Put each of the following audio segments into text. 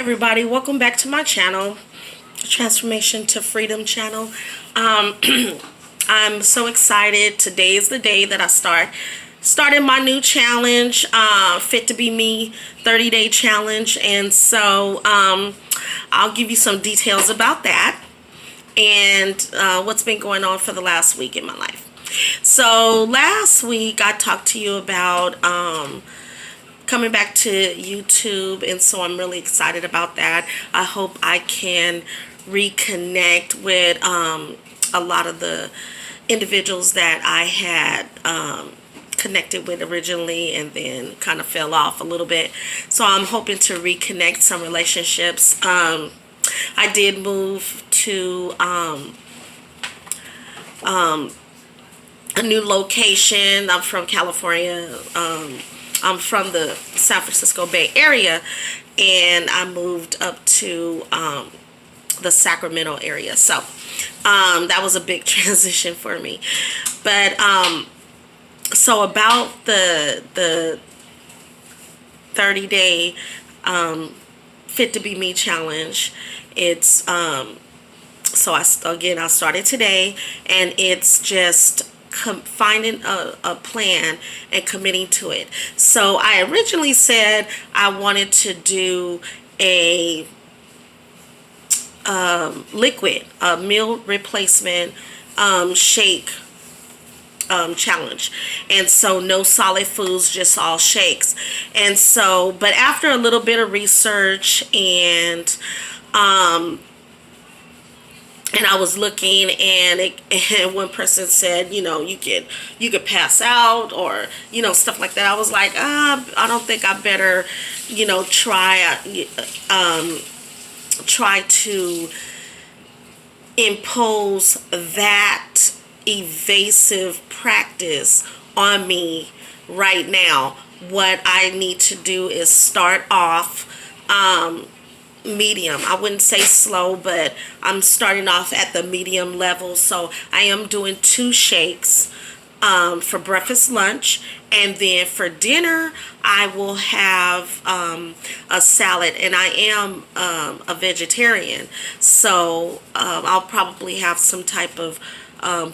everybody, welcome back to my channel, Transformation to Freedom channel. I'm so excited. Today is the day that I started my new challenge, Fit to Be Me 30-day challenge. And so I'll give you some details about that and what's been going on for the last week in my life. So last week I talked to you about coming back to YouTube, and so I'm really excited about that. I hope I can reconnect with a lot of the individuals that I had connected with originally and then kind of fell off a little bit. So I'm hoping to reconnect some relationships. I did move to a new location. I'm from California. I'm from the San Francisco Bay Area, and I moved up to the Sacramento area. So that was a big transition for me. But so about the 30-day Fit to Be Me challenge, it's so I started today, and it's just finding a plan and committing to it. So I originally said I wanted to do a meal replacement shake challenge, and so no solid foods, just all shakes. And so, but after a little bit of research and I was looking, and one person said, you know, you could pass out, or stuff like that. I was like, I don't think I better, try to impose that evasive practice on me right now. What I need to do is start off medium. I wouldn't say slow, but I'm starting off at the medium level. So I am doing 2 shakes for breakfast, lunch, and then for dinner I will have a salad. And I am a vegetarian, so I'll probably have some type of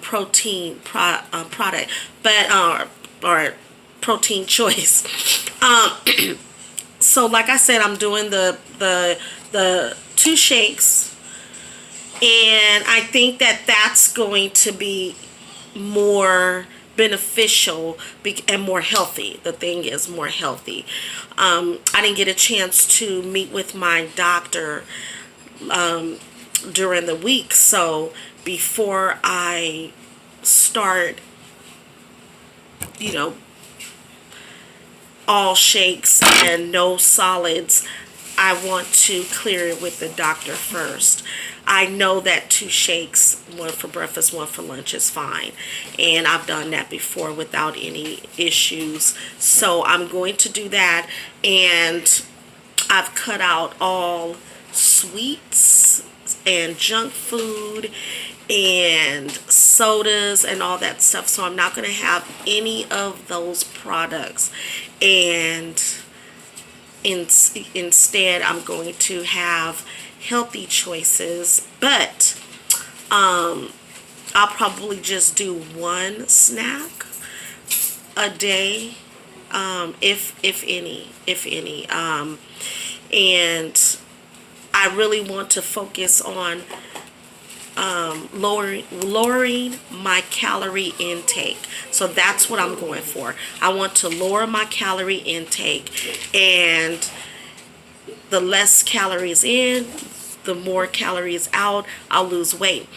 protein product, but or protein choice. So like I said, I'm doing the 2 shakes, and I think that that's going to be more beneficial and more healthy. The thing is more healthy. I didn't get a chance to meet with my doctor during the week, so before I start, all shakes and no solids, I want to clear it with the doctor first. I know that 2 shakes, one for breakfast, one for lunch, is fine, and I've done that before without any issues. So I'm going to do that, and I've cut out all sweets and junk food and sodas and all that stuff. So I'm not going to have any of those products, and instead I'm going to have healthy choices. But I'll probably just do 1 snack a day, if any. And I really want to focus on lowering my calorie intake. So that's what I'm going for. I want to lower my calorie intake, and the less calories in, the more calories out, I'll lose weight.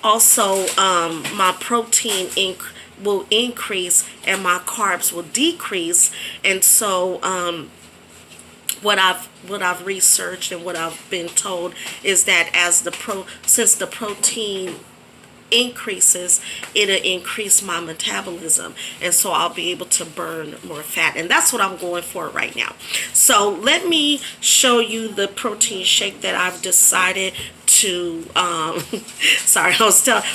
Also, my protein will increase and my carbs will decrease. And so what I've researched and what I've been told is that since the protein increases, it'll increase my metabolism, and so I'll be able to burn more fat, and that's what I'm going for right now. So let me show you the protein shake that I've decided to sorry,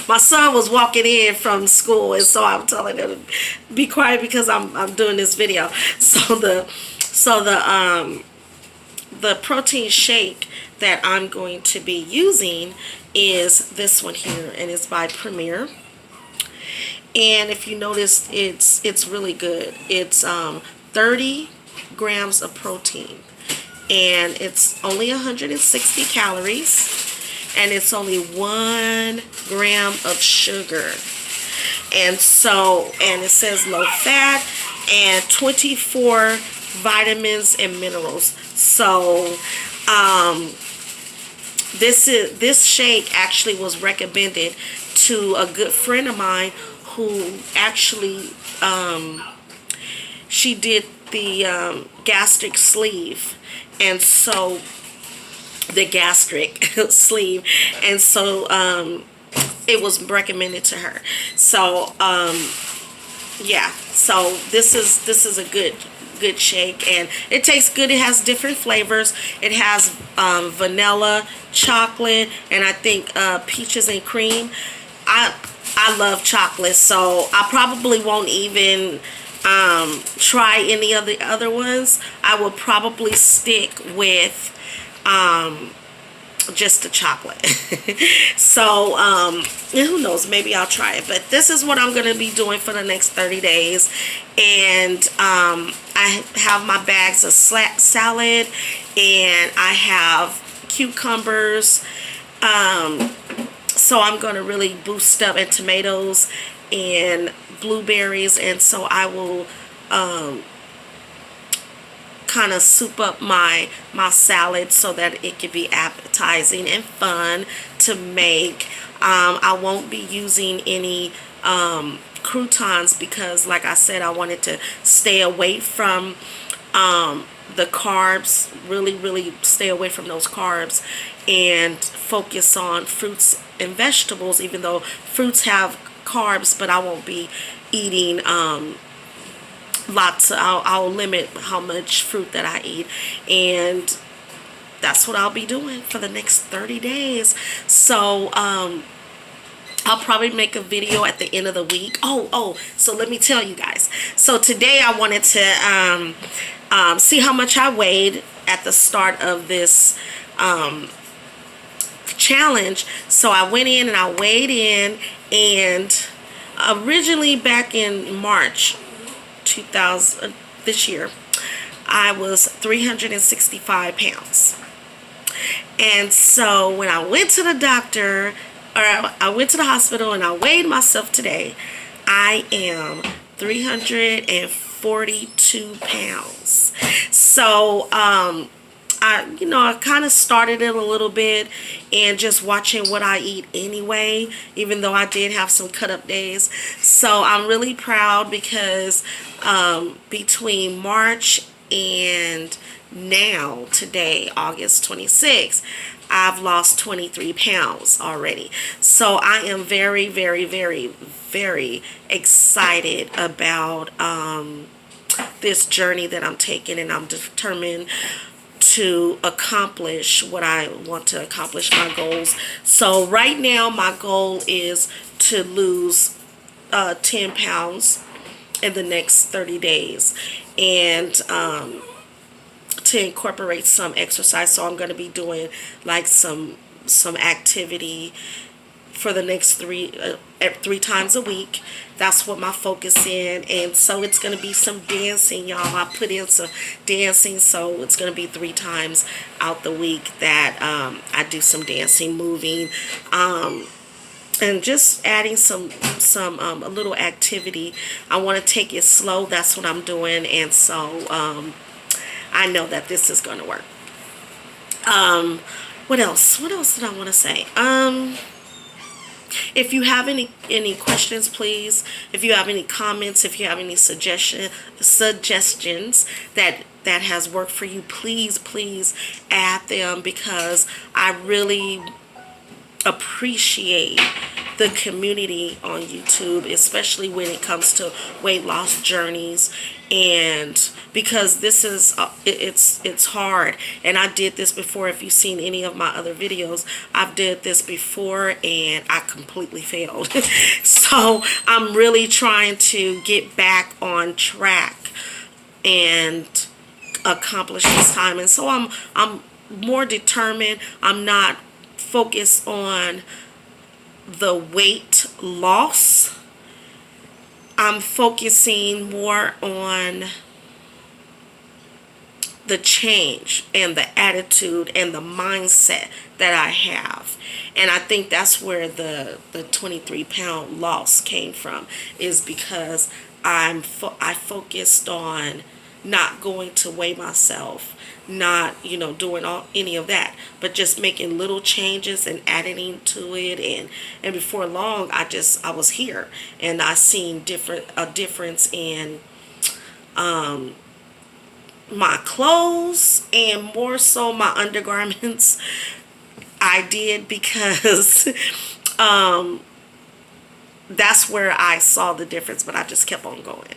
my son was walking in from school, and so I'm telling him to be quiet because I'm doing this video. So the the protein shake that I'm going to be using is this one here, and it's by Premier. And if you notice, it's really good. It's 30 grams of protein, and it's only 160 calories, and it's only 1 gram of sugar. And so, and it says low fat and 24 vitamins and minerals. So this shake actually was recommended to a good friend of mine who actually she did the gastric sleeve, and so the gastric sleeve, and so it was recommended to her. So yeah, so this is a good shake, and it tastes good. It has different flavors. It has vanilla, chocolate, and I think peaches and cream. I love chocolate, so I probably won't even try any of the other ones. I will probably stick with just the chocolate. So who knows, maybe I'll try it, but this is what I'm going to be doing for the next 30 days. And I have my bags of salad, and I have cucumbers, so I'm going to really boost up, and tomatoes and blueberries, and so I will kind of soup up my salad so that it can be appetizing and fun to make. I won't be using any croutons because, like I said, I wanted to stay away from the carbs, really stay away from those carbs, and focus on fruits and vegetables, even though fruits have carbs, but I won't be eating lots. I'll limit how much fruit that I eat, and that's what I'll be doing for the next 30 days. So I'll probably make a video at the end of the week. So let me tell you guys. So today I wanted to see how much I weighed at the start of this challenge. So I went in and I weighed in, and originally back in March 2000 this year, I was 365 pounds. And so when I went to the doctor, or I went to the hospital, and I weighed myself today, I am 342 pounds. So I kind of started it a little bit and just watching what I eat anyway, even though I did have some cut up days. So I'm really proud because between March and now, today, August 26th, I've lost 23 pounds already. So I am very, very, very, very excited about this journey that I'm taking, and I'm determined to accomplish what I want to accomplish, my goals. So right now my goal is to lose 10 pounds in the next 30 days, and to incorporate some exercise. So I'm going to be doing like some activity for the next three times a week. That's what my focus in. And so it's going to be some dancing, y'all. I put in some dancing, so it's going to be 3 times out the week that I do some dancing, moving, and just adding some a little activity. I want to take it slow. That's what I'm doing. And so I know that this is going to work. What else did I want to say? If you have any questions, please. If you have any comments, if you have any suggestions that has worked for you, please add them, because I really appreciate the community on YouTube, especially when it comes to weight loss journeys. And because this is it's hard, and I did this before. If you've seen any of my other videos, I've did this before and I completely failed. So I'm really trying to get back on track and accomplish this time. And so I'm more determined. I'm not focused on the weight loss. I'm focusing more on the change and the attitude and the mindset that I have. And I think that's where the 23-pound loss came from, is because I focused on not going to weigh myself, not doing any of that, but just making little changes and adding to it. And before long, I was here, and I seen a difference in my clothes, and more so my undergarments. I did, because that's where I saw the difference, but I just kept on going.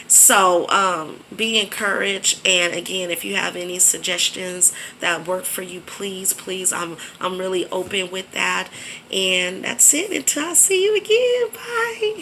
So be encouraged. And again, if you have any suggestions that work for you, please, I'm really open with that. And that's it. Until I see you again. Bye.